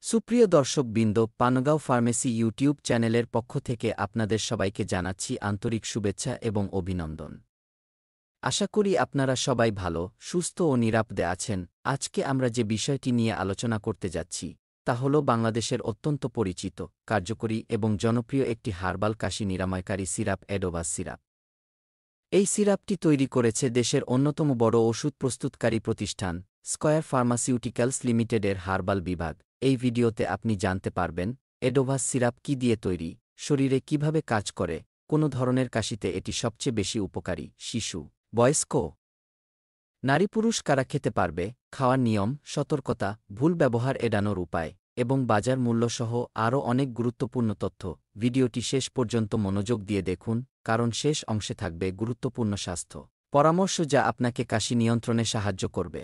সুপ্রিয় দর্শকবৃন্দ, Pangaon pharmacy YouTube চ্যানেলের পক্ষ থেকে আপনাদের সবাইকে জানাচ্ছি আন্তরিক শুভেচ্ছা এবং অভিনন্দন। আশা করি আপনারা সবাই ভালো, সুস্থ ও নিরাপদে আছেন। আজকে আমরা যে বিষয়টি নিয়ে আলোচনা করতে যাচ্ছি তা হল বাংলাদেশের অত্যন্ত পরিচিত, কার্যকরী এবং জনপ্রিয় একটি হার্বাল কাশি নিরাময়কারী সিরাপ এডোভাস সিরাপ। এই সিরাপটি তৈরি করেছে দেশের অন্যতম বড় ওষুধ প্রস্তুতকারী প্রতিষ্ঠান স্কয়ার ফার্মাসিউটিক্যালস লিমিটেডের হার্বাল বিভাগ। এই ভিডিওতে আপনি জানতে পারবেন এডোভাস সিরাপ কী দিয়ে তৈরি, শরীরে কিভাবে কাজ করে, কোন ধরনের কাশিতে এটি সবচেয়ে বেশি উপকারী, শিশু, বয়স্ক, নারী পুরুষ কারা খেতে পারবে, খাওয়ার নিয়ম, সতর্কতা, ভুল ব্যবহার এড়ানোর উপায় এবং বাজার মূল্যসহ আরও অনেক গুরুত্বপূর্ণ তথ্য। ভিডিওটি শেষ পর্যন্ত মনোযোগ দিয়ে দেখুন, কারণ শেষ অংশে থাকবে গুরুত্বপূর্ণ স্বাস্থ্য পরামর্শ যা আপনাকে কাশি নিয়ন্ত্রণে সাহায্য করবে।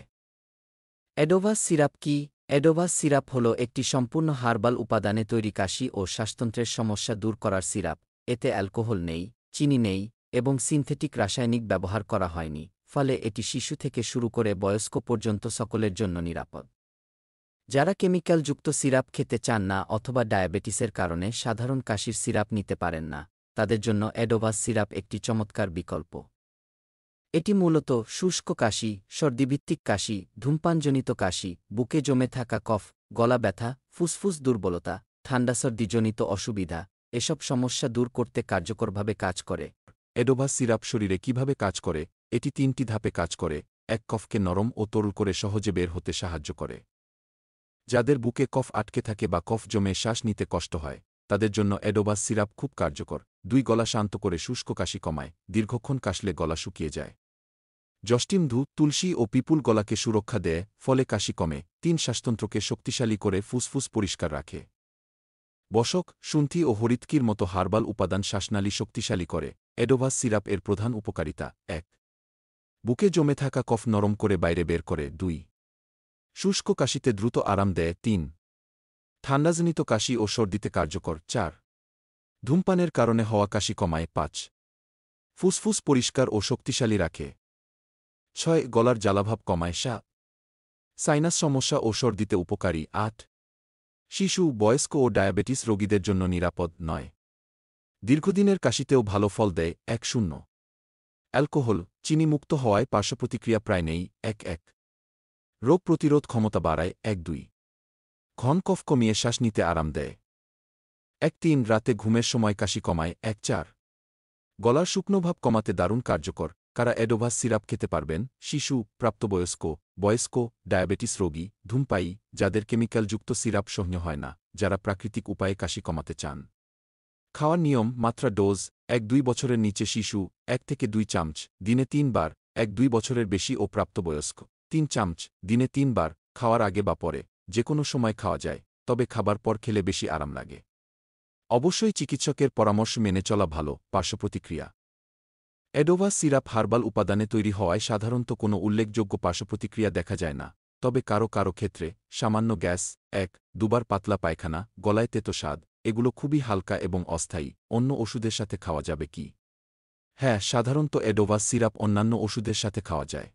এডোভাস সিরাপ কি? এডোভাস সিরাপ হল একটি সম্পূর্ণ হার্বাল উপাদানে তৈরি কাশি ও শ্বাসতন্ত্রের সমস্যা দূর করার সিরাপ। এতে অ্যালকোহল নেই, চিনি নেই এবং সিনথেটিক রাসায়নিক ব্যবহার করা হয়নি, ফলে এটি শিশু থেকে শুরু করে বয়স্ক পর্যন্ত সকলের জন্য নিরাপদ। যারা কেমিক্যালযুক্ত সিরাপ খেতে চান না অথবা ডায়াবেটিসের কারণে সাধারণ কাশির সিরাপ নিতে পারেন না, তাদের জন্য এডোভাস সিরাপ একটি চমৎকার বিকল্প। এটি মূলত শুষ্ক কাশি, সর্দিভিত্তিক কাশি, ধূমপানজনিত কাশি, বুকে জমে থাকা কফ, গলা ব্যথা, ফুসফুস দুর্বলতা, ঠান্ডা-সর্দিজনিত অসুবিধা এসব সমস্যা দূর করতে কার্যকরভাবে কাজ করে। এডোভাস সিরাপ শরীরে কিভাবে কাজ করে? এটি ৩টি ধাপে কাজ করে। এক, কফকে নরম ও তরল করে সহজে বের হতে সাহায্য করে। যাদের বুকে কফ আটকে থাকে বা কফ জমে শ্বাস নিতে কষ্ট হয়, তাদের জন্য এডোভাস সিরাপ খুব কার্যকর। ২, গলা শান্ত করে শুষ্ক কাশি কমায়, দীর্ঘক্ষণ কাশলে গলা শুকিয়ে যায়। জস্টিম ধু, তুলসী ও পিপুল গলাকে সুরক্ষা দেয়, ফলে কাশি কমে। ৩, শ্বাসতন্ত্রকে শক্তিশালী করে ফুসফুস পরিষ্কার রাখে। বসক, শুন্ঠি ও হরিৎকির মতো হার্বাল উপাদান শ্বাসনালী শক্তিশালী করে। এডোভাস সিরাপ এর প্রধান উপকারিতা: ১, বুকে জমে থাকা কফ নরম করে বাইরে বের করে। ২, শুষ্ক কাশিতে দ্রুত আরাম দেয়। ৩, ঠান্ডাজনিত কাশি ও সর্দিতে কার্যকর। ৪, ধূমপানের কারণে হওয়া কাশি কমায়। ৫, ফুসফুস পরিষ্কার ও শক্তিশালী রাখে। ৬, গলার জ্বালাভাব কমায়। ৭, সাইনাস সমস্যা ও সর্দিতে উপকারী। ৮, শিশু, বয়স্ক ও ডায়াবেটিস রোগীদের জন্য নিরাপদ। ৯, দীর্ঘদিনের কাশিতেও ভালো ফল দেয়। ১, অ্যালকোহল, চিনিমুক্ত হওয়ায় পার্শ্বপ্রতিক্রিয়া প্রায় নেই। ১, রোগ প্রতিরোধ ক্ষমতা বাড়ায়। ১, ঘন কফ কমিয়ে শ্বাস নিতে আরাম দেয়। ১, রাতে ঘুমের সময় কাশি কমায়। ১, গলার শুকনোভাব কমাতে দারুণ কার্যকর। কারা এডোভাস সিরাপ খেতে পারবেন? শিশু, প্রাপ্তবয়স্ক, বয়স্ক, ডায়াবেটিস রোগী, ধূমপায়ী, যাদের কেমিক্যালযুক্ত সিরাপ সহ্য হয় না, যারা প্রাকৃতিক উপায়ে কাশি কমাতে চান। খাওয়ার নিয়ম, মাত্রা, ডোজ: ১-২ বছরের নিচে শিশু ১ থেকে ২ চামচ, দিনে ৩ বার। ১-২ বছরের বেশি ও প্রাপ্তবয়স্ক ৩ চামচ, দিনে ৩ বার। খাওয়ার আগে বা পরে, যে কোনো সময় খাওয়া যায়, তবে খাবার পর খেলে বেশি আরাম লাগে। অবশ্যই চিকিৎসকের পরামর্শ মেনে চলা ভালো। পার্শ্বপ্রতিক্রিয়া: এডোভাস সিরাপ হার্বাল উপাদানে তৈরি হওয়ায় সাধারণত কোনো উল্লেখযোগ্য পার্শ্বপ্রতিক্রিয়া দেখা যায় না, তবে কারো কারো ক্ষেত্রে সামান্য গ্যাস, ১, দুবার পাতলা পায়খানা, গলায় তেতো স্বাদ, এগুলো খুবই হালকা এবং অস্থায়ী। অন্য ওষুধের সাথে খাওয়া যাবে কি? হ্যাঁ, সাধারণত এডোভাস সিরাপ অন্যান্য ওষুধের সাথে খাওয়া যায়,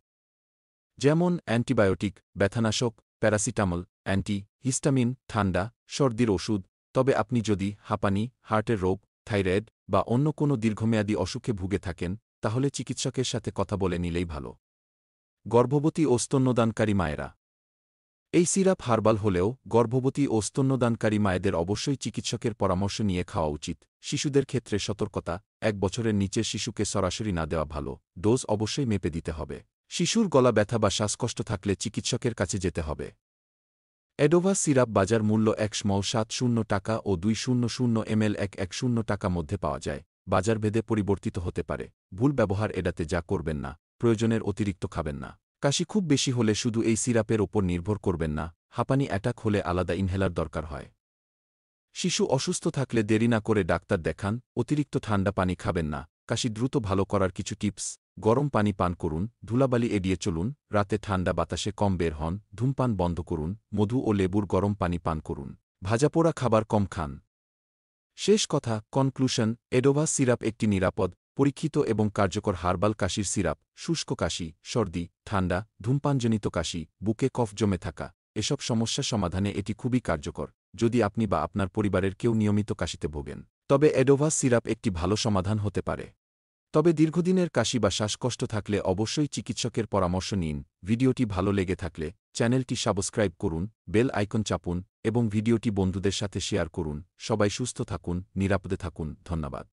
যেমন অ্যান্টিবায়োটিক, ব্যথানাশক, প্যারাসিটামল, অ্যান্টি হিস্টামিন, ঠান্ডা, সর্দির ওষুধ। তবে আপনি যদি হাঁপানি, হার্টের রোগ, থাইরয়েড বা অন্য কোনো দীর্ঘমেয়াদী অসুখে ভুগে থাকেন, তাহলে চিকিৎসকের সাথে কথা বলে নিলেই ভালো। গর্ভবতী ও স্তন্যদানকারী মায়েরা: এই সিরাপ হার্বাল হলেও গর্ভবতী ও স্তন্যদানকারী মায়েদের অবশ্যই চিকিৎসকের পরামর্শ নিয়ে খাওয়া উচিত। শিশুদের ক্ষেত্রে সতর্কতা: ১ বছরের নিচের শিশুকে সরাসরি না দেওয়া ভালো। ডোজ অবশ্যই মেপে দিতে হবে। শিশুর গলা ব্যথা বা শ্বাসকষ্ট থাকলে চিকিৎসকের কাছে যেতে হবে। এডোভাস সিরাপ বাজার মূল্য ১.৭০ টাকা ও ২০০ ml ১10 টাকা মধ্যে পাওয়া যায়। বাজারভেদে পরিবর্তিত হতে পারে। ভুল ব্যবহার এড়াতে যা করবেন না: প্রয়োজনের অতিরিক্ত খাবেন না। কাশি খুব বেশি হলে শুধু এই সিরাপের ওপর নির্ভর করবেন না। হাঁপানি, অ্যাটাক হলে আলাদা ইনহেলার দরকার হয়। শিশু অসুস্থ থাকলে দেরি না করে ডাক্তার দেখান। অতিরিক্ত ঠান্ডা পানি খাবেন না। কাশি দ্রুত ভালো করার কিছু টিপস: গরম পানি পান করুন, ধুলাবালি এড়িয়ে চলুন, রাতে ঠান্ডা বাতাসে কম বের হন, ধূমপান বন্ধ করুন, মধু ও লেবুর গরম পানি পান করুন, ভাজাপোড়া খাবার কম খান। শেষ কথা, কনক্লুশন: এডোভাস সিরাপ একটি নিরাপদ, পরীক্ষিত এবং কার্যকর হার্বাল কাশির সিরাপ। শুষ্ক কাশি, সর্দি, ঠান্ডা, ধূমপানজনিত কাশি, বুকে কফ জমে থাকা এসব সমস্যা সমাধানে এটি খুবই কার্যকর যদি আপনি বা আপনার পরিবারের কেউ নিয়মিত কাশিতে ভোগেন। তবে এডোভাস সিরাপ একটি ভালো সমাধান হতে পারে। তবে দীর্ঘদিনের কাশি বা শ্বাসকষ্ট থাকলে অবশ্যই চিকিৎসকের পরামর্শ নিন। ভিডিওটি ভালো লেগে থাকলে চ্যানেলটি সাবস্ক্রাইব করুন, বেল আইকন চাপুন এবং ভিডিওটি বন্ধুদের সাথে শেয়ার করুন। সবাই সুস্থ থাকুন, নিরাপদে থাকুন। ধন্যবাদ।